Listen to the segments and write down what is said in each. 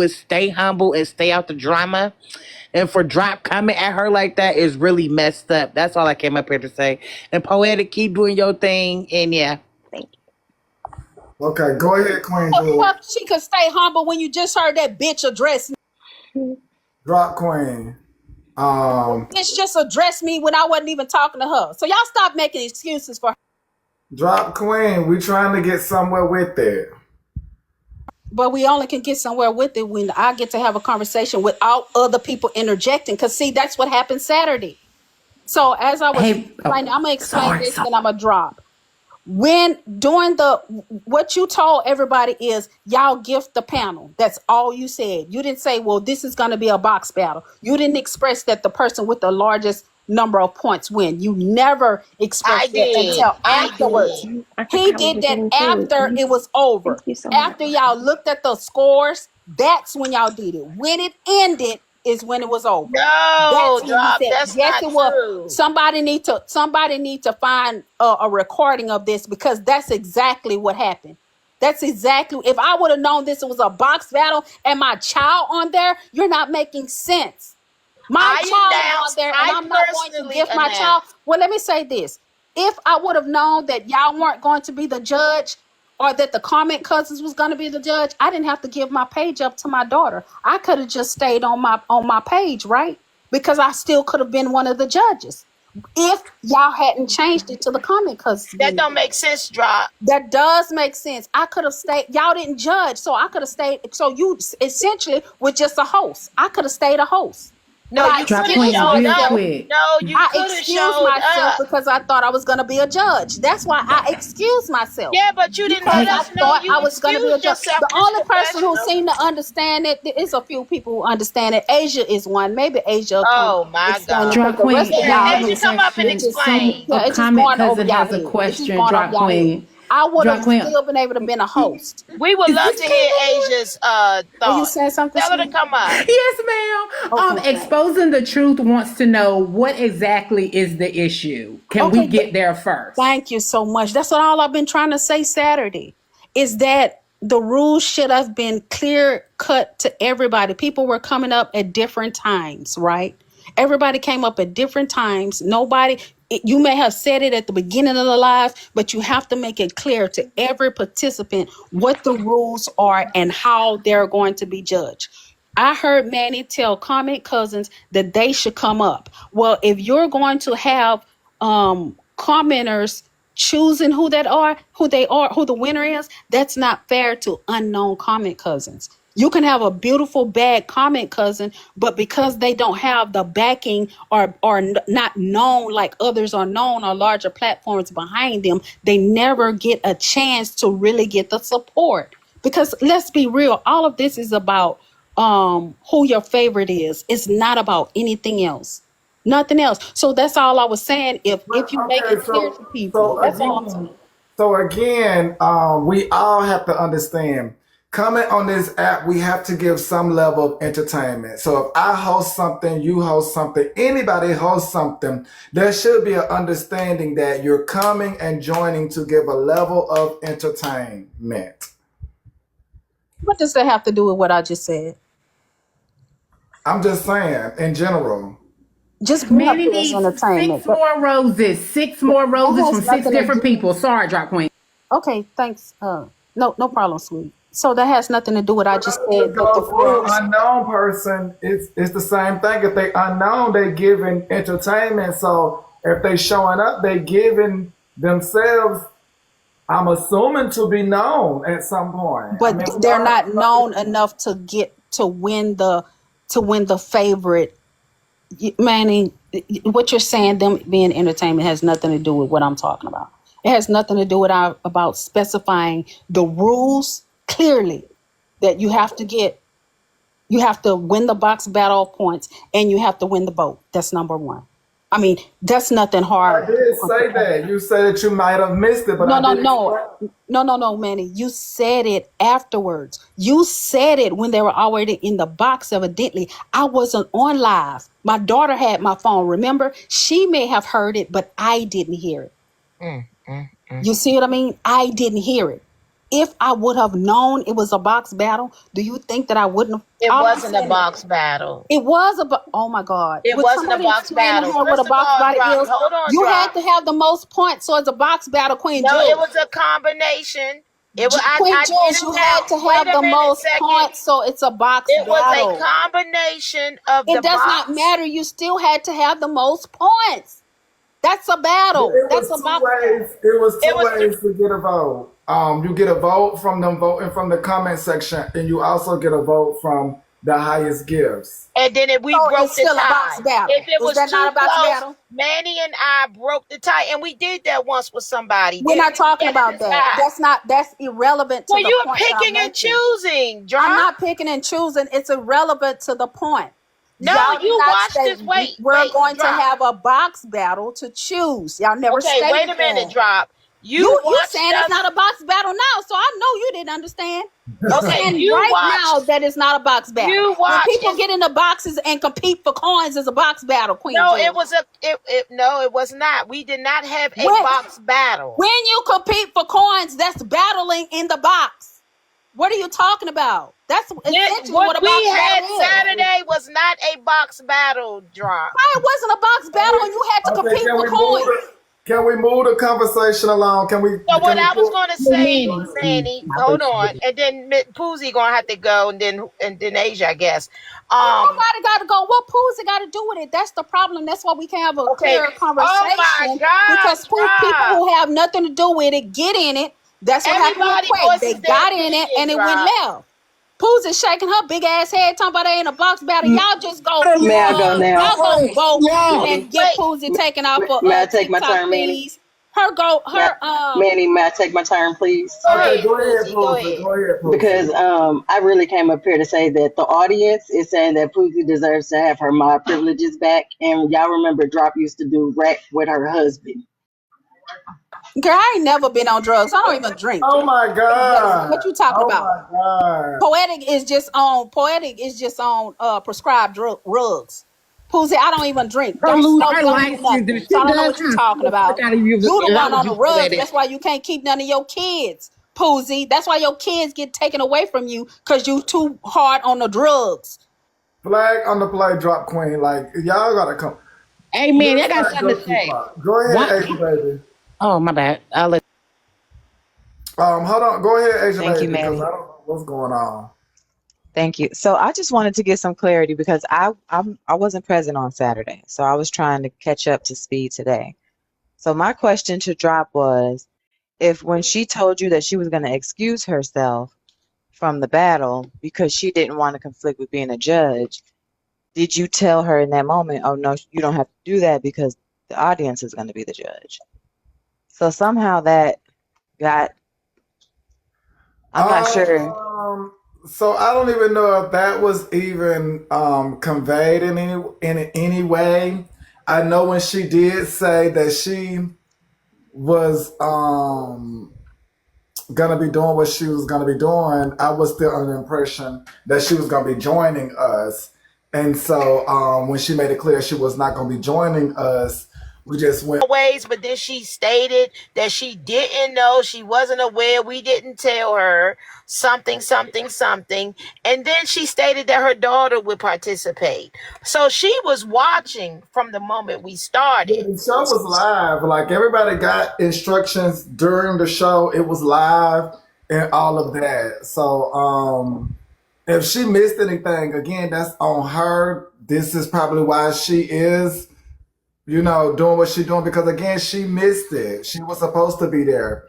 is stay humble and stay out the drama. And for Drop coming at her like that is really messed up. That's all I came up here to say. And Poetic, keep doing your thing. And yeah, Thank Okay, go ahead, Queen The Jewel. fuck she could stay humble when you just heard that bitch address me. you. Drop Queen. Bitch just addressed me when I wasn't even talking to her. So y'all stop making excuses for her. Drop Queen. We trying to get somewhere with it. But we only can get somewhere with it when I get to have a conversation without other people interjecting. Because, see, that's what happened Saturday. So, as I was explaining, I'm going to explain this, then I'm going to drop. When during what you told everybody is y'all gift the panel. That's all you said. You didn't say, well, this is going to be a box battle. You didn't express that the person with the largest number of points win. You never expressed that until afterwards. He did that after it was over. Thank you so After much. y'all looked at the scores, that's when y'all did it. When it ended is when it was over. no, That's when you Drop. said, That's yes, not it was. true. Somebody need to find a recording of this, because that's exactly what happened. That's exactly. If I would have known this was a box battle and my child on there, you're not making sense. My child on there, and I'm not going to personally give my child. Well, let me say this: if I would have known that y'all weren't going to be the judge, or that the comment cousins was going to be the judge, I didn't have to give my page up to my daughter. I could have just stayed on my page, right? Because I still could have been one of the judges if y'all hadn't changed it to the comment cousins. That don't make sense, Drop. That does make sense. I could have stayed. Y'all didn't judge, so I could have stayed. So you essentially were just a host. I could have stayed a host. No, But you I could have excused showed myself. up. No, you I could have excused showed myself up. because I thought I was going to be a judge. That's why I excused myself. Yeah, but you didn't Because let I us know thought you I was going to be a excused judge. yourself. The It's only person who professional. seemed to understand it, there's a few people who understand it. Asia is one. Maybe Asia will Oh come my explain it, God. Drop because the Queen, rest of I Yeah, y'all, have a Asia, come up and question. explain. yeah, A it's just comment going over cousin y'all has head. a It's just question. going over Drop y'all head. Queen. I would have Drop Queen. still been able to been a host. We would Is love this to hear Kayla? Asia's Were you thought. saying something, Tell her to sweet? come up. Yes, ma'am. Okay. Exposing the truth wants to know what exactly is the issue. Can we Okay. get there first? Thank you so much. That's what all I've been trying to say Saturday, is that the rules should have been clear cut to everybody. People were coming up at different times, right? Everybody came up at different times. You may have said it at the beginning of the live, but you have to make it clear to every participant what the rules are and how they're going to be judged. I heard Manny tell comment cousins that they should come up. Well, if you're going to have commenters choosing who they are, who the winner is, that's not fair to unknown comment cousins. You can have a beautiful bad comment cousin, but because they don't have the backing, or not known like others are known, or larger platforms behind them, they never get a chance to really get the support. Because let's be real, all of this is about who your favorite is. It's not about anything else. Nothing else. So that's all I was saying. If you make Okay, it clear to people, so that's all I'm saying. again, we all have to understand. Coming on this app, we have to give some level of entertainment. So if I host something, you host something, anybody hosts something, there should be an understanding that you're coming and joining to give a level of entertainment. What does that have to do with what I just said? I'm just saying, in general. Just being up Manny here is needs entertainment. six more roses. Six more roses Has from six nothing to different do. people. Sorry, Drop Queen. Okay, thanks. No problem, sweet. So that has nothing to do with what I just said. That the Because for rules. an unknown person, it's the same thing. If they unknown, they giving entertainment. So if they showing up, they giving themselves, I'm assuming, to be known at some point. I But mean, they're not known enough to get to win the favorite. Manny, what you're saying, them being entertainment, has nothing to do with what I'm talking about. It has nothing to do with about specifying the rules clearly, that you have to win the box battle points, and you have to win the vote. That's number one. I mean, that's nothing I hard. did say that. You said that you might have missed it, but No, I no, did no. explain. No, Manny. You said it afterwards. You said it when they were already in the box, evidently. I wasn't on live. My daughter had my phone, remember? She may have heard it, but I didn't hear it. Mm, mm, mm. You see what I mean? I didn't hear it. if I would have known it was a box battle, do you think that I wouldn't have? It All I'm wasn't a saying, box battle. it was a oh my God. It Would wasn't a somebody box explain to battle. her what a First of box all, battle Drop, is? hold on, You had Drop. to have the most points, so it's a box battle, Queen No, it Jules. was a combination. It was. Queen I did Jules, it you had now. to Wait have a the minute, most second. points, so it's a box It was a battle. combination of It the does not box. matter. You still had to have the most points. That's a battle. It That's was a two box battle. ways. It was It two was. ways to get a vote. You get a vote from them voting from the comment section, and you also get a vote from the highest gifts. And then we So broke it's the still a box tie. battle. If it Is was that too not a box close, battle? Manny and I broke the tie, and we did that once with somebody. We're not talking We had to about that. decide. That's irrelevant to Well, the you're point that I'm picking and making. choosing, Drop. I'm not picking and choosing. It's irrelevant to the point. No, Y'all did you not watch state this. Wait, we're going to Drop. have a box battle to choose. Y'all never Okay, stated wait a minute, that. Drop. You Watched saying it's us. not a box battle now, so I know you didn't understand. You Okay, saying you right now watched. that it's not a box battle. You When watched. people get into boxes and compete for coins, is a box battle, Queen No, Jules. it was a. No, it was not. We did not have a When, box battle. when you compete for coins, that's battling in the box. What are you talking about? That's essentially what a we box had battle is. Saturday was not a box battle, Drop. Why it wasn't a box battle and you had to Okay, compete for coins? can we move the conversation along? Can we? So what Can we I was pull, going to say, Manny, hold on, and then Poozy gonna have to go, and then Asia, I guess. Ain't nobody got to go. What Pooh's got to do with it? That's the problem. That's why we can have a Okay. clear Oh my conversation. gosh, Because people Drop. who have nothing to do with it get in it. That's what happened with Everybody Quake. They voices their got in it opinion, and it went Drop. left. Pooh's is shaking her big ass head, talking about they ain't a box battle. Y'all just go, May I go now? y'all go vote and get Wait, Pooh's taken off for May I take my TikTok, turn, Manny? please. Her Manny, may I take my turn, please? go okay, ahead, go ahead, Poozy, go Poozy. ahead. Go ahead, Poozy. Because I really came up here to say that the audience is saying that Pookie deserves to have her mod privileges back. And y'all remember Drop used to do rap with her husband. girl, I ain't never been on drugs. I don't even drink. Oh my God. What you talking Oh about? my God. Poetic is just on prescribed drugs. Poozy, I don't even drink. Her Don't lose smoke, her don't do license nothing. if So I she don't know does what you're talking about. out of you. You the That one was on the you, rugs. Poetic. That's why you can't keep none of your kids, Poozy. That's why your kids get taken away from you because you too hard on the drugs. Flag on the play, drop queen. Like y'all gotta come. Hey man, I Let's got not something go to too say. far. Go ahead, Asia baby. Oh my bad. I'll let. Hold on. Go ahead, Asia Thank you, baby, because Manny. I don't know what's going on. Thank you. So I just wanted to get some clarity because I wasn't present on Saturday, so I was trying to catch up to speed today. So my question to Drop was, if when she told you that she was going to excuse herself from the battle because she didn't want to conflict with being a judge, did you tell her in that moment, oh no, you don't have to do that because the audience is going to be the judge? So somehow that got, I'm not sure. So I don't even know if that was even conveyed in any way. I know when she did say that she was gonna be doing what she was gonna be doing, I was still under the impression that she was gonna be joining us. And so when she made it clear she was not gonna be joining us, we just went Ways, but then she stated that she didn't know, she wasn't aware, we didn't tell her something, and then she stated that her daughter would participate. So she was watching from the moment we started. the show was live. Like everybody got instructions during the show. It was live and all of that. So if she missed anything, again, that's on her. This is probably why she is, doing what she's doing because again, she missed it. She was supposed to be there.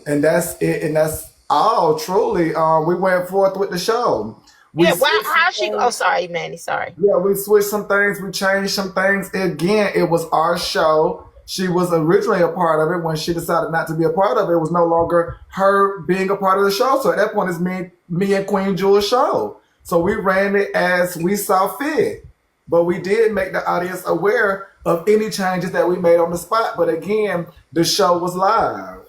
And that's it, and that's all truly. We went forth with the show. We Yeah, switched some how she, oh things. sorry, Manny, sorry. Yeah, we switched some things, we changed some things. Again, it was our show. She was originally a part of it. When she decided not to be a part of it, it was no longer her being a part of the show. So at that point, it's me and Queen Jewel's show. So we ran it as we saw fit. But we did make the audience aware of any changes that we made on the spot. But again, the show was live.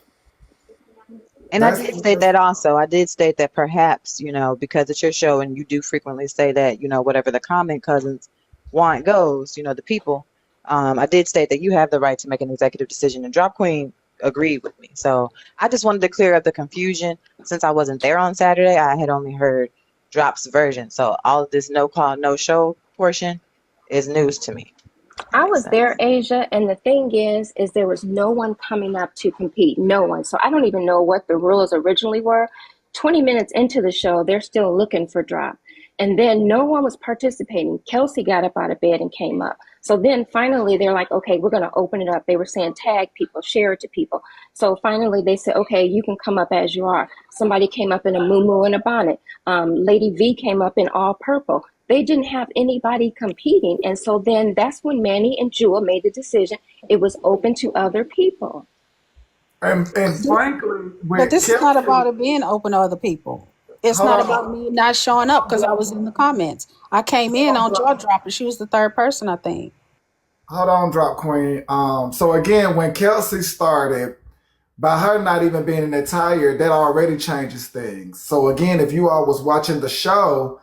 And I did state that also. I did state that perhaps, because it's your show and you do frequently say that, whatever the comment cousins want goes, the people. I did state that you have the right to make an executive decision. And Drop Queen agreed with me. So I just wanted to clear up the confusion. Since I wasn't there on Saturday, I had only heard Drop's version. So all of this no call, no show portion is news to me. I Makes was there, sense. Asia, and the thing is there was no one coming up to compete. No one. So I don't even know what the rules originally were. 20 minutes into the show, they're still looking for drop. And then no one was participating. Kelsey got up out of bed and came up. So then finally they're like, okay, we're going to open it up. They were saying tag people, share it to people. So finally they said, okay, you can come up as you are. Somebody came up in a muumuu and a bonnet. Lady V came up in all purple. They didn't have anybody competing. And so then that's when Manny and Jewel made the decision. It was open to other people. And frankly, But with this is not about Kelsey, it being open to other people. It's hold not on, about me not showing up because I was in the comments. I came in on jaw drop and she was the third person, I think. hold on, Drop Queen. So again, when Kelsey started, by her not even being in attire, that already changes things. So again, if you all was watching the show,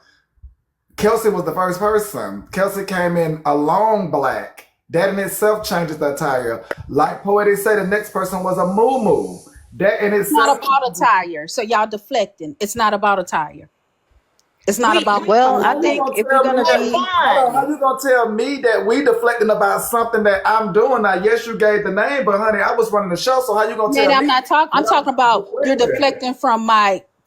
Kelsey was the first person. Kelsey came in alone black. That in itself changes the attire. Like Poetic said, the next person was a muumuu. That in It's not itself. about attire. So y'all deflecting. It's not about attire. It's not about me Well, coming I How in you late. think gonna if we're tell me gonna that? be Hold on, how Fun. you gonna tell me that we deflecting about something that I'm doing? Now, yes, you gave the name, but honey, I was running the show, so how you gonna Man, tell I'm me not talking. I'm that talking I'm about you're deflecting? deflecting from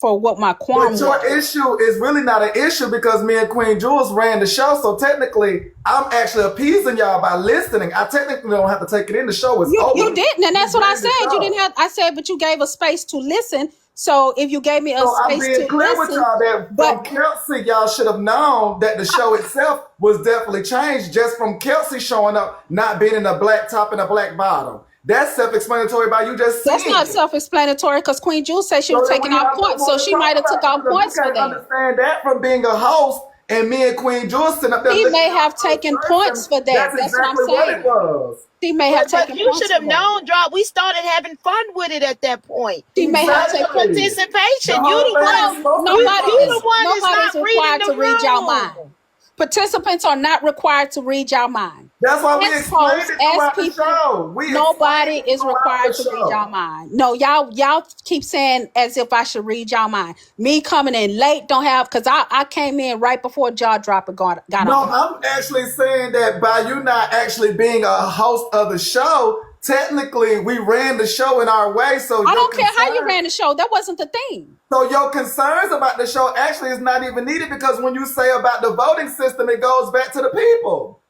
for what my But qualm your was. issue is really not an issue because me and Queen Jules ran the show, so technically I'm actually appeasing y'all by listening. I technically don't have to take it in. The show is You over. didn't, and We that's what I ran the said. You didn't show. have. I said, but you gave a space to listen. So if you gave me a So I'm space being to clear with listen, y'all that but from Kelsey, y'all should have known that the show itself was definitely changed just from Kelsey showing up, not being in a black top and a black bottom. That's self-explanatory by you just that's seeing not it. self-explanatory because Queen Jules said she was So then taking we off have no points, so more to she talk might have took about off because if you points for can't that. understand that from being a host and me and Queen Jules sitting up there She looking may at have the taken first points person, for that. that's That's what I'm exactly what it saying. was. She may have But taken you points should for have that. known, Drop. We started having fun with it at that point. She may have Where's the taken. Exactly. The participation? whole thing is supposed to be You the fun. one that's Nobody's not reading required the to read your mind. room. Participants are not required to read your mind. That's why we As explained hosts, it as throughout the people, show. We explained nobody it is throughout the required to read your show. mind. No, y'all keep saying as if I should read your mind. Me coming in late don't have because I came in right before Jaw Dropper got No, on. I'm actually saying that by you not actually being a host of the show, technically we ran the show in our way. I don't care how you ran the show. That wasn't the thing. So your concerns about the show actually is not even needed because when you say about the voting system, it goes back to the people.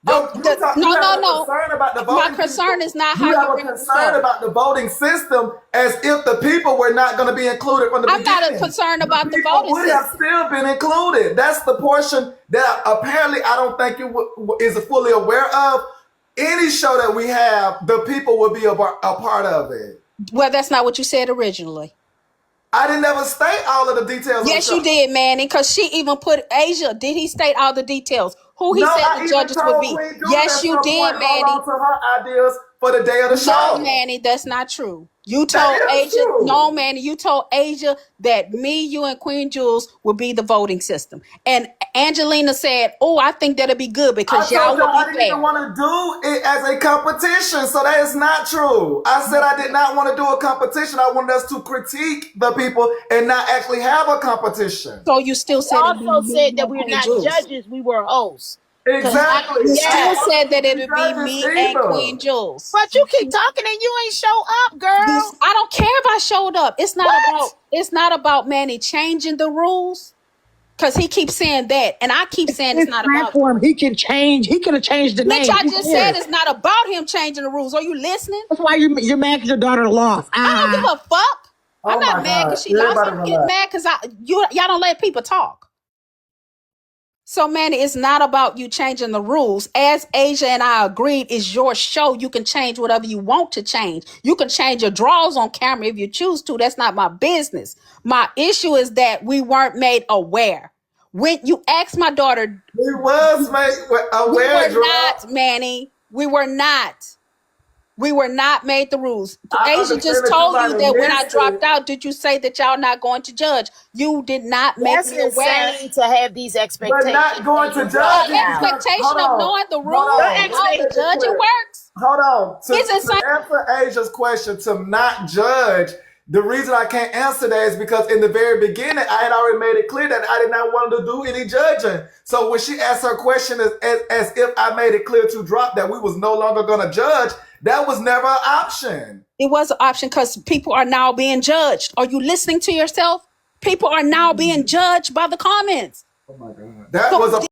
Oh, You no, have no, a no. concern about the My voting concern system. is not You how have you a ran the concern show. about the voting system as if the people were not going to be included from the I'm not beginning. concerned The about the people voting would have system. still been included. That's the portion that apparently I don't think you is fully aware of. Any show that we have, the people will be a part of it. Well, that's not what you said originally. I didn't ever state all of the details of the Yes, you show. did, Manny, because she even put Asia. Did he state all the details? Who he No, said I the even judges would told be? Queen Jules Yes, at you some did, point, hold Manny. on to her ideas for the day of the No, show. Manny, that's not true. You That told is Asia, no, true. Manny, you told Asia that me, you, and Queen Jules would be the voting system. And Angelina said, oh, I think that'll be good I because told y'all will y'all I be didn't even fair. want to do it as a competition, so that is not true. I said I did not want to do a competition. I wanted us to critique the people and not actually have a competition. So you still We said it'd be also me, said you, that and we're Queen not Jules. judges, we were hosts. Exactly. You I still didn't Yes. want said us that to it be would be judges me and either. Queen Jules. But you keep talking and you ain't show up, girl. I don't care if I showed up. What? It's not about Manny changing the rules. Cause he keeps saying that, and I keep saying it's His not about it. platform, he can change. He could have changed the Bitch, name. I Who just said cares? it's not about him changing the rules. Are you listening? That's why you're mad because your daughter lost. I don't give a fuck. I'm Oh not my mad God. because she lost. Everybody I'm getting relax. mad because y'all don't let people talk. So, Manny, it's not about you changing the rules. As Asia and I agreed, it's your show. You can change whatever you want to change. You can change your draws on camera if you choose to. That's not my business. My issue is that we weren't made aware. When you asked my daughter, We was made we aware, were Drew. not, Manny. We were not. We were not made the rules. I Asia understand just that you told might you have that when I missed dropped it, out, did you say that y'all not going to judge? You did not make That's me aware. insane to have these but not expectations going and to you judge drop is out. because, hold Expectation of on, knowing the hold rules on, and let's how the make it judging clear. works. Hold on. It's insane. To answer Asia's question, to not judge, the reason I can't answer that is because in the very beginning, I had already made it clear that I did not want to do any judging. So when she asked her question as if I made it clear to drop that we was no longer going to judge, that was never an option. It was an option because people are now being judged. Are you listening to yourself? People are now being judged by the comments. Oh my God. That So was a